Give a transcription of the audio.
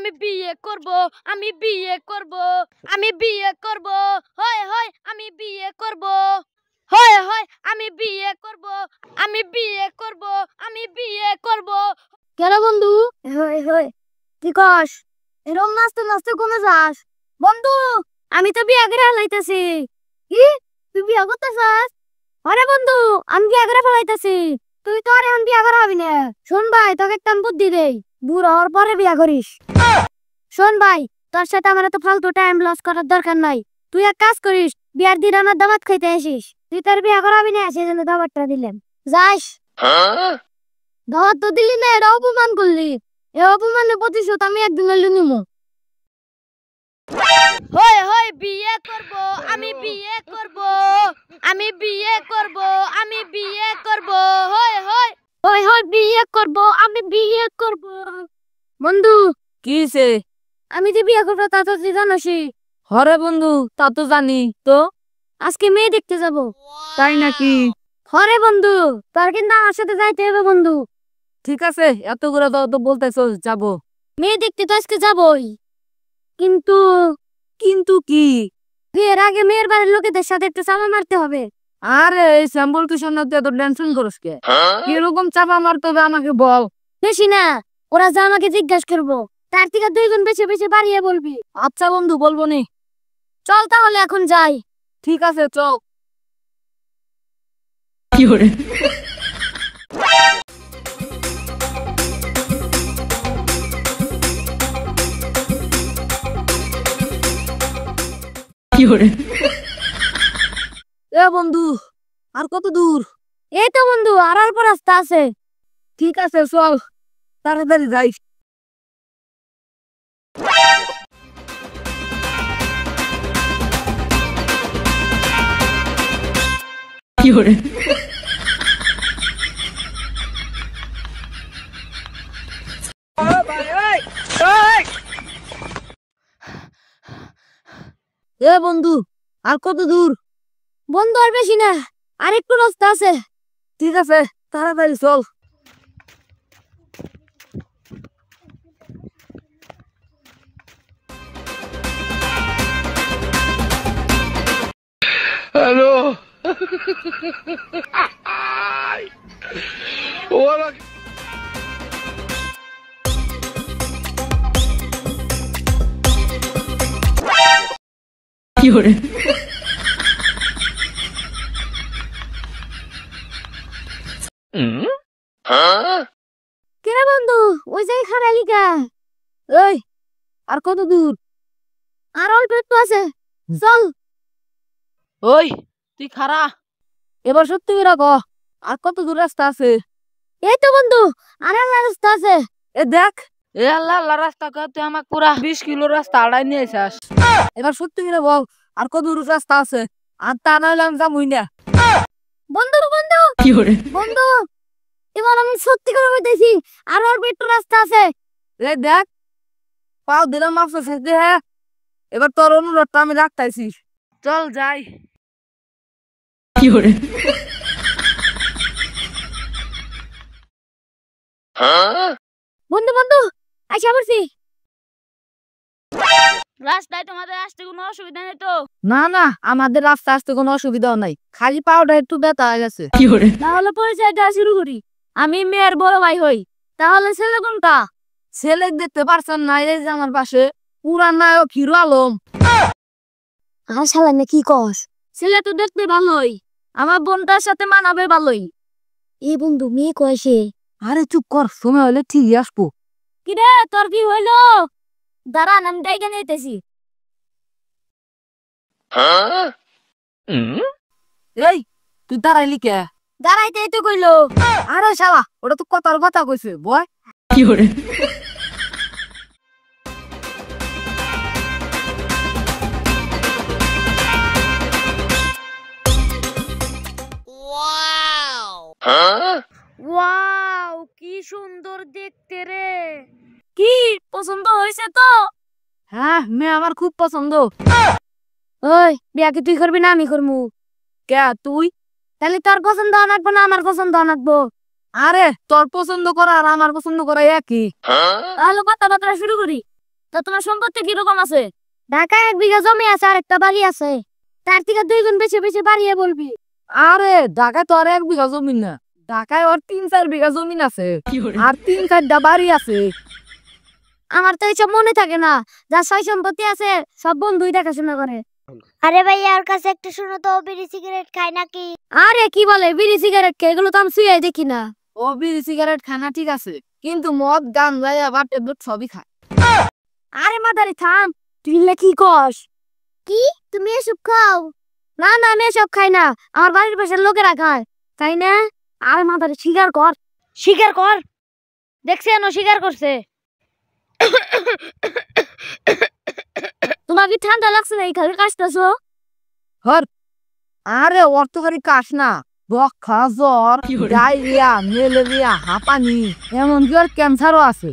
আমি বিয়ে করব, আমি বিয়ে করব, আমি বিয়ে করব, হয় হয় আমি বিয়ে করব, হয় হয় আমি বিয়ে করব, আমি বিয়ে করব, আমি বিয়ে করব। কেন বন্ধু? হয় হয় কি কস? এরকম নাচতে নাচতে কমে যাস বন্ধু? আমি তো বিয়ে করে ফেলাইতেছি। কি তুই বিয়ে করতেছস? আরে বন্ধু আমি বিয়ে করে ফেলাইতেছি। তুই তো আর এখন বিয়ে করা হবি না। শোন ভাই তোকে একটা বুদ্ধি দেই, বুড়ো হওয়ার পরে বিয়ে করিস। শোন ভাই, তোর সাথে আমার এত ফালতু টাইম লস করার দরকার নাই। তুই এক কাজ করিস, বিয়ার দিন আমার দাওয়াত খাইতে আসিস। তুই তোর বিয়ে করাবি না, সেজন্য দাওয়াতটা দিলাম। যাস। দাওয়াত তো দিলি না, এটা অপমান করলি। এ অপমানের প্রতিশোধ আমি একদিন হইলে নিমু। হয় হয় বিয়ে করব, আমি বিয়ে করব, আমি বিয়ে করব, আমি বিয়ে করব, হয় হয় হয় হয় বিয়ে করব, আমি বিয়ে করব। বন্ধু কিছে? আমি যে বিয়ে করবো তা তো তুই জানোসই। হরে বন্ধু, তা তো জানি তো। আজকে মেয়ে দেখতে যাব। তাই নাকি? হরে বন্ধু, তোর কিন্তু আমার সাথে যাইতে হবে বন্ধু। ঠিক আছে, এত করে তো বলতেছো যাবো। মেয়ে দেখতে তো আজকে যাবই, কিন্তু কিন্তু কি? বিয়ের আগে মেয়ের বাড়ির লোকেদের সাথে একটু চাপা মারতে হবে। আরে এই স্যাম্পল কি শোনাতে এত টেনশন করিস কে? কিরকম চাপা মারতে হবে আমাকে বল। বেশি না, ওরা যা আমাকে জিজ্ঞাসা করবো তার থেকে 2 গুণ বেশি বেশি বাড়িয়ে বলবি। আচ্ছা বন্ধু, বলবো নি। চল তাহলে এখন যাই। ঠিক আছে চল। এ বন্ধু, আর কত দূর? এই তো বন্ধু, আর অল্প রাস্তা আছে। ঠিক আছে চল, তাড়াতাড়ি যাই। এ বন্ধু, আর কত দূর? বন্ধু আর বেশি না, আর একটু রাস্তা আছে। ঠিক আছে, তাড়াতাড়ি চল। হ্যালো। ওরা কেন বন্ধু ওই জায়গায় খারাপ লিখা? এই, আর কত দূর? আর অল্প একটু আছে, চল। ওই তুই খারা, এবার সত্যি করে ক, আর কত দূর রাস্তা আছে? এই তো বন্ধু, আর একটা রাস্তা আছে। এ দেখ, এ আল্লাহ আল্লাহ রাস্তা কর, তুই আমাকে পুরা 20 কিলো রাস্তা আড়াই নিয়ে আসিস। এবার সত্যি করে বল, আর কত দূর রাস্তা আছে? আর তা নাহলে আমি যাবই না। বন্ধু বন্ধু বন্ধু, এবার আমি সত্যি করে বলতেছি, আর অল্প একটু রাস্তা আছে। এ দেখ, পাও দিলাম মাফ শেষ হ্যাঁ, এবার তোর অনুরোধটা আমি রাখতেছি, চল যাই। বন্ধু বন্ধু আইসা পড়ছি। রাস্তায় তোমাদের আসতে কোনো অসুবিধা নেই তো? না না, আমাদের রাস্তা আসতে কোনো অসুবিধাও নাই, খালি পাউডার একটু ব্যথা হয়ে গেছে। তাহলে পরিচয়টা শুরু করি। আমি মেয়ের বড় ভাই হই। তাহলে ছেলে কোনটা? ছেলে দেখতে পারছেন না, এই যে আমার পাশে পুরান নায়ক হিরো আলম। আর শালা না কি কস? ছেলে তো দেখতে ভালোই, আমার বোনটার সাথে মানাবে ভালোই। এই বন্ধু মেয়ে কয়েছে। আরে চুপ কর, সময় হলে ঠিকই আসবো। কিরে তোর কি হইলো? দাঁড়ান আমি ডাইকে নিতেছি। এই তুই দাঁড়াইলি কে? দাঁড়াইতেই তো কইলো। আরে শালা, ওটা তো কথার কথা কইছে বয়। ওয়াও কি সুন্দর দেখতে রে। কি পছন্দ হয়েছে তো? হ্যাঁ, মেয়ে আমার খুব পছন্দ। ওই বিয়া কি তুই করবি না আমি করবো? কে তুই? তাহলে তোর পছন্দ আনাকবো না আমার পছন্দ আনাকবো? আরে তোর পছন্দ করা আর আমার পছন্দ করা একই। তাহলে কথাবার্তা শুরু করি। তা তোমার সম্পত্তি কিরকম আছে? ঢাকায় 1 বিঘা জমি আছে আর একটা বাড়ি আছে। তার থেকে 2 গুণ বেশি বেশি বাড়িয়ে বলবি। আরে ঢাকায় তো আর 1 বিঘা জমি না, ঢাকায় ওর 3-4 বিঘা জমি আছে আর 3-4টা বাড়ি আছে। আমার তো এইসব মনে থাকে না, যা সয় সম্পত্তি আছে সব বন্ধুই দেখাশোনা করে। আরে ভাই আর কাছে একটা শুনো তো, বিড়ি সিগারেট খায় নাকি? আরে কি বলে বিড়ি সিগারেট খেয়ে, এগুলো তো আমি শুয়ে দেখি না। ও বিড়ি সিগারেট খানা ঠিক আছে, কিন্তু মদ গান যায় আবার ট্যাবলেট সবই খায়। আরে মাদারি থাম, তুই কি কস? কি তুমি এসব খাও? না না আমি এসব খাই না, আমার বাড়ির পাশের লোকেরা খায়, তাই না? আরে মাদারি স্বীকার কর, স্বীকার কর। দেখছি এনো স্বীকার করছে। তোমার কি ঠান্ডা লাগছে না? এই খালি কাশতেছো। হর আরে ওর তো খালি কাশ না, বক্ষা, জ্বর, ডায়রিয়া, ম্যালেরিয়া, হাঁপানি, এমনকি ওর ক্যান্সারও আছে।